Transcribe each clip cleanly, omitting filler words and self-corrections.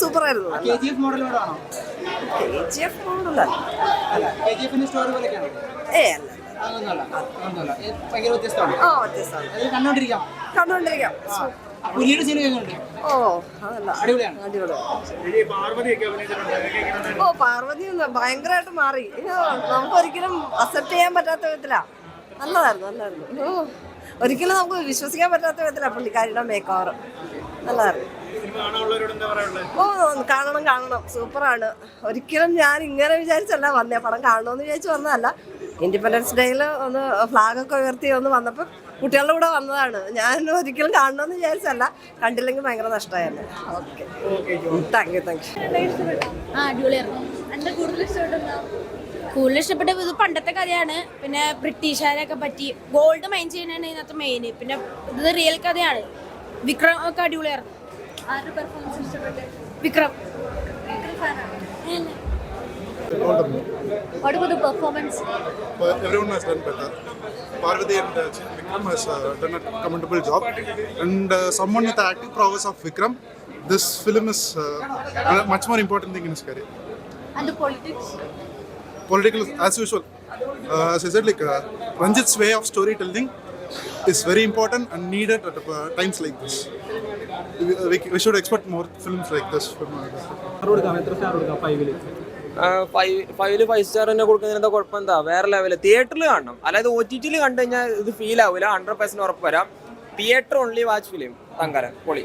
സൂപ്പറായിരുന്നു. KGF മോഡലോടാണോ? KGF മോഡലല്ല. KGF സ്റ്റോറി പോലെയൊക്കെയാണോ? അല്ല. അതൊന്നുമല്ല. ഭയങ്കര വ്യത്യസ്തമാണ്. വ്യത്യസ്തമാണ്. കണ്ടോണ്ടിരിക്കാം. പുലിയുടെ സീൻ എങ്ങനെയുണ്ട്? അതല്ല അടിപൊളിയാണ്. പാർവതി ഭയങ്കരമായിട്ട് മാറി. നമുക്ക് ഒരിക്കലും അക്സെപ്റ്റ് ചെയ്യാൻ പറ്റാത്ത വിധത്തിലാ. നല്ലതായിരുന്നു. ഒരിക്കലും നമുക്ക് വിശ്വസിക്കാൻ പറ്റാത്ത വിധത്തിലാ പുള്ളിക്കാരിയുടെ മേക്ക് ഓവർ. നല്ലതായിരുന്നു. കാണണം. സൂപ്പറാണ്. ഒരിക്കലും ഞാൻ ഇങ്ങനെ വിചാരിച്ചല്ല വന്നേ. പടം കാണണമെന്ന് വിചാരിച്ച് വന്നതല്ല. ഇൻഡിപെൻഡൻസ് ഡേയിൽ ഒന്ന് ഫ്ലാഗൊക്കെ ഉയർത്തി ഒന്ന് വന്നപ്പോൾ കുട്ടികളുടെ കൂടെ വന്നതാണ്. ഞാൻ ഒരിക്കലും കാണണമെന്ന് വിചാരിച്ചല്ല. കണ്ടില്ലെങ്കിൽ ഭയങ്കര നഷ്ടമായിരുന്നു. Thank you. കൂടുതൽ ഇഷ്ടപ്പെട്ടത് ഇത് പണ്ടത്തെ കഥയാണ്. പിന്നെ ബ്രിട്ടീഷുകാരൊക്കെ പറ്റി ഗോൾഡ് മൈൻ ചെയ്യാനാണ് ഇതിനകത്ത് മെയിൻ. പിന്നെ ഇത് റിയൽ കഥയാണ്. വിക്രം ഒക്കെ അടിപൊളിയായിരുന്നു. Vikram. What about the performance? Everyone has done better. Parvati and Vikram has done a commendable job. And someone with the acting prowess of Vikram, this film is a much more important thing in his career. And the politics? Political, as usual. As I said, like Ranjit's way of storytelling is very important and needed at times like this. We should expect more films like this. 5 star തന്നെ കൊടുക്കുന്നതിന് കുഴപ്പം എന്താ? വേറെ level തിയേറ്ററിൽ കാണണം. അതായത് OTT കണ്ടു കഴിഞ്ഞാൽ ഇത് ഫീൽ ആവില്ല. 100% ഉറപ്പ് വരാം. Theatre only watch film. തങ്കരൻ പൊളി.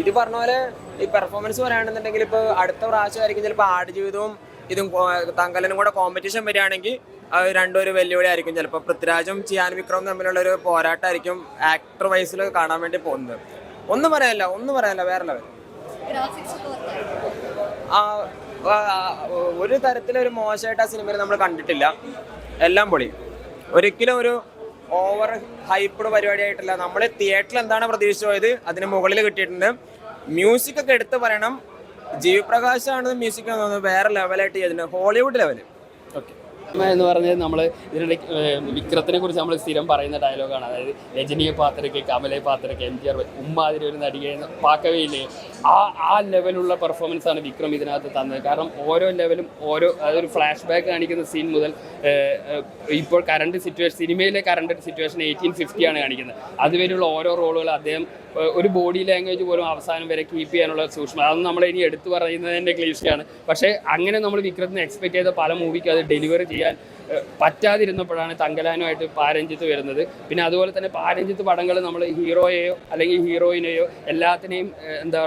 ഇത് പറഞ്ഞ പോലെ ഈ പെർഫോമൻസ് പറയുകയാണെന്നുണ്ടെങ്കിൽ ഇപ്പോൾ അടുത്ത പ്രാവശ്യമായിരിക്കും ചിലപ്പോൾ ആടുജീവിതവും ഇതും തങ്കലനും കൂടെ കോമ്പറ്റീഷൻ വരികയാണെങ്കിൽ അത് രണ്ടും ഒരു വെല്ലുവിളി ആയിരിക്കും. ചിലപ്പോൾ പൃഥ്വിരാജും ചിയാൻ വിക്രവും തമ്മിലുള്ള ഒരു പോരാട്ടമായിരിക്കും ആക്ടർ വൈസിൽ കാണാൻ വേണ്ടി പോകുന്നത്. ഒന്നും പറയാനില്ല വേറെ ലെവൽ. ഒരു തരത്തിലൊരു മോശമായിട്ട് ആ സിനിമയിൽ നമ്മൾ കണ്ടിട്ടില്ല. എല്ലാം പൊളി. ഒരിക്കലും ഒരു ഓവർ ഹൈപ്പഡ് പരിപാടിയായിട്ടില്ല. നമ്മൾ തിയേറ്ററിൽ എന്താണ് പ്രതീക്ഷിച്ചു പോയത് അതിന് മുകളിൽ കിട്ടിയിട്ടുണ്ട്. മ്യൂസിക് ഒക്കെ എടുത്ത് പറയണം. ജീവപ്രകാശാണ് മ്യൂസിക് വേറെ ലെവലായിട്ട് ചെയ്തിട്ടുണ്ട്. Hollywood level. ഓക്കെ എന്ന് പറഞ്ഞത് നമ്മൾ ഇതിനിടയ്ക്ക് വിക്രത്തിനെ കുറിച്ച് നമ്മൾ സ്ഥിരം പറയുന്ന ഡയലോഗാണ്. അതായത് രജനിയെ പാത്രയ്ക്ക്, കമലെ പാത്രയ്ക്ക്, MGR ഉമ്മാതിരി ഒരു നടികയെ പാക്കവേ ഇല്ലേ. ആ ലെവലുള്ള പെർഫോമൻസാണ് വിക്രം ഇതിനകത്ത് തന്നത്. കാരണം ഓരോ ലെവലും അതൊരു ഫ്ലാഷ് ബാക്ക് കാണിക്കുന്ന സീൻ മുതൽ ഇപ്പോൾ സിനിമയിലെ കറണ്ട് സിറ്റുവേഷൻ 1850 കാണിക്കുന്നത്. അതുവരെയുള്ള ഓരോ റോളുകൾ അദ്ദേഹം ഒരു ബോഡി ലാംഗ്വേജ് പോലും അവസാനം വരെ കീപ്പ് ചെയ്യാനുള്ള സൂക്ഷ്മം. അതൊന്നും നമ്മൾ ഇനി എടുത്തു പറയുന്നതിൻ്റെ ക്ലീഷയാണ്. പക്ഷേ അങ്ങനെ നമ്മൾ വിക്രത്തിനെ എക്സ്പെക്ട് ചെയ്ത പല മൂവിക്കും അത് ഡെലിവറി ചെയ്യാൻ പറ്റാതിരുന്നപ്പോഴാണ് തങ്കലാനുമായിട്ട് പാരഞ്ജിത്ത് വരുന്നത്. പിന്നെ അതുപോലെ തന്നെ പാരഞ്ജിത്ത് പടങ്ങൾ നമ്മൾ ഹീറോയെയോ അല്ലെങ്കിൽ ഹീറോയിനെയോ എല്ലാത്തിനെയും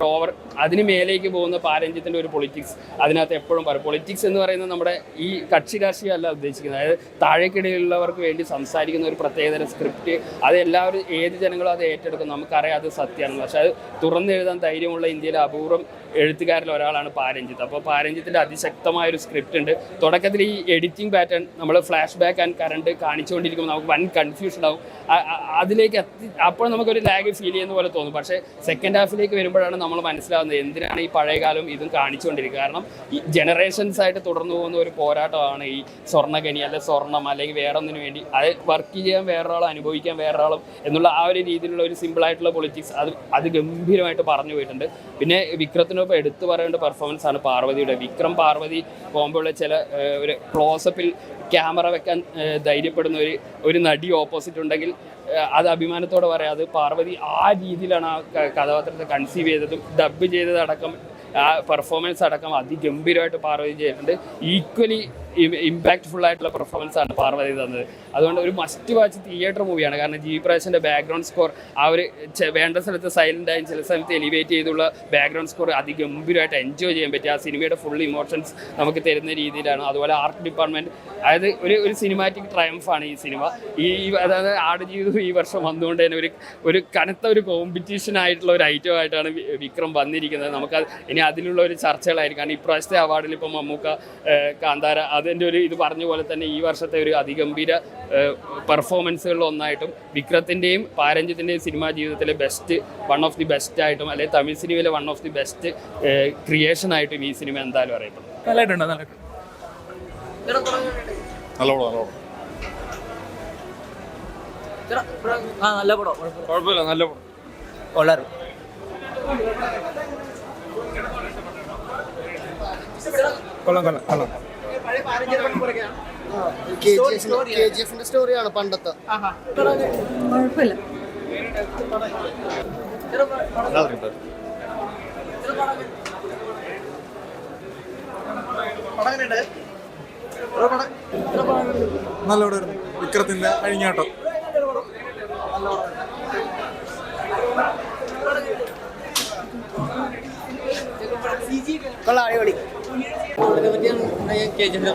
ഓവർ അതിന് മേലേക്ക് പോകുന്ന പാരഞ്ജിത്തിൻ്റെ ഒരു പൊളിറ്റിക്സ് അതിനകത്ത് എപ്പോഴും പറയും. പൊളിറ്റിക്സ് എന്ന് പറയുന്നത് നമ്മുടെ ഈ കക്ഷി രാഷ്ട്രീയമല്ല ഉദ്ദേശിക്കുന്നത്. അതായത് താഴേക്കിടയിലുള്ളവർക്ക് വേണ്ടി സംസാരിക്കുന്ന ഒരു പ്രത്യേകതരം സ്ക്രിപ്റ്റ്. അത് എല്ലാവരും ഏത് ജനങ്ങളും അത് ഏറ്റെടുക്കും. നമുക്കറിയാം അത് സത്യമാണ്. പക്ഷെ അത് തുറന്നെഴുതാൻ ധൈര്യമുള്ള ഇന്ത്യയിലെ അപൂർവം എഴുത്തുകാരിൽ ഒരാളാണ് പാരഞ്ജിത്ത്. അപ്പോൾ പാരഞ്ജിത്തിൻ്റെ അതിശക്തമായൊരു സ്ക്രിപ്റ്റ് ഉണ്ട്. തുടക്കത്തിൽ ഈ എഡിറ്റിംഗ് പാറ്റേൺ നമ്മൾ ഫ്ലാഷ് ബാക്ക് ആൻഡ് കറണ്ട് കാണിച്ചുകൊണ്ടിരിക്കുമ്പോൾ നമുക്ക് വൻ കൺഫ്യൂഷൻ ആവും. അതിലേക്ക് അപ്പോൾ നമുക്കൊരു ലാഗ് ഫീൽ ചെയ്യുന്ന പോലെ തോന്നും. പക്ഷേ സെക്കൻഡ് ഹാഫിലേക്ക് വരുമ്പോഴാണ് നമ്മൾ മനസ്സിലാവുന്നത് എന്തിനാണ് ഈ പഴയകാലം ഇതും കാണിച്ചുകൊണ്ടിരിക്കുക. കാരണം ഈ ജനറേഷൻസ് ആയിട്ട് തുടർന്നു പോകുന്ന ഒരു പോരാട്ടമാണ് ഈ സ്വർണ്ണഖനി അല്ലെങ്കിൽ സ്വർണം അല്ലെങ്കിൽ വേറെ ഒന്നിനു വേണ്ടി അത് വർക്ക് ചെയ്യാൻ വേറൊരാളും അനുഭവിക്കാൻ വേറൊരാളും എന്നുള്ള ആ ഒരു രീതിയിലുള്ള ഒരു സിമ്പിളായിട്ടുള്ള പൊളിറ്റിക്സ് അത് ഗംഭീരമായിട്ട് പറഞ്ഞു പോയിട്ടുണ്ട്. പിന്നെ വിക്രത്തിനൊപ്പം എടുത്തു പറയേണ്ട പെർഫോമൻസ് ആണ് പാർവതിയുടെ. വിക്രം പാർവതി പോകുമ്പോഴുള്ള ചില ഒരു ക്ലോസപ്പിൽ ക്യാമറ വെക്കാൻ ധൈര്യപ്പെടുന്ന ഒരു നടി ഓപ്പോസിറ്റ് ഉണ്ടെങ്കിൽ അത് അഭിമാനത്തോടെ പറയാം. അത് പാർവതി ആ രീതിയിലാണ് ആ കഥാപാത്രത്തെ കൺസീവ് ചെയ്തതും ഡബ് ചെയ്തതടക്കം ആ പെർഫോമൻസ് അടക്കം അതിഗംഭീരമായിട്ട് പാർവതി ചെയ്തിട്ടുണ്ട്. ഈക്വലി ഇമ്പാക്റ്റ്ഫുൾ ആയിട്ടുള്ള പെർഫോമൻസാണ് പാർവതി തന്നത്. അതുകൊണ്ട് ഒരു മസ്റ്റ് വാച്ച് തിയേറ്റർ മൂവിയാണ്. കാരണം GV ബാക്ക്ഗ്രൗണ്ട് സ്കോർ ആ ഒരു വേണ്ട സ്ഥലത്ത് സൈലൻ്റായും ചില സ്ഥലത്ത് എലിവേറ്റ് ചെയ്തുള്ള ബാക്ക്ഗ്രൗണ്ട് സ്കോർ അതിഗംഭീരമായിട്ട് എൻജോയ് ചെയ്യാൻ പറ്റും. ആ സിനിമയുടെ ഫുൾ ഇമോഷൻസ് നമുക്ക് തരുന്ന രീതിയിലാണ്. അതുപോലെ ആർട്ട് ഡിപ്പാർട്ട്മെൻറ്റ് അതായത് ഒരു സിനിമാറ്റിക് ട്രയംഫാണ് ഈ സിനിമ. അതായത് ആടുജീവിതം ഈ വർഷം വന്നുകൊണ്ട് തന്നെ ഒരു കനത്ത ഒരു കോമ്പറ്റീഷൻ ആയിട്ടുള്ള ഒരു ഐറ്റം ആയിട്ടാണ് വിക്രം വന്നിരിക്കുന്നത്. നമുക്ക് ഇനി അതിലുള്ള ഒരു ചർച്ചകളായിരിക്കും. കാരണം ഇപ്രാവശ്യത്തെ അവാർഡിൽ ഇപ്പോൾ മമ്മൂക്ക, കാന്താര അതിൻ്റെ ഇത് പറഞ്ഞ പോലെ തന്നെ ഈ വർഷത്തെ ഒരു അതിഗംഭീര പെർഫോമൻസുകളിൽ ഒന്നായിട്ടും വിക്രത്തിൻ്റെയും പാരഞ്ജിത്തിൻ്റെയും സിനിമാ ജീവിതത്തിലെ വൺ ഓഫ് ദി ബെസ്റ്റ് ആയിട്ടും അല്ലെങ്കിൽ തമിഴ് സിനിമയിലെ one of the best creation ആയിട്ടും ഈ സിനിമ എന്തായാലും അറിയപ്പെടും. നല്ല പടം കുഴപ്പമില്ല, നല്ല പടം. കൊള്ളാറ് കൊള്ളാം കൊള്ളാം കൊള്ളാം. KGF-ന്റെ സ്റ്റോറിയാണ് പണ്ടത്തെ. കുഴപ്പമില്ല. നല്ല പടമായിരുന്നു. വിക്രത്തിന്റെ അഴിഞ്ഞാട്ടം. കൊള്ളാം, അടിപൊളി. KGF-ന്റെ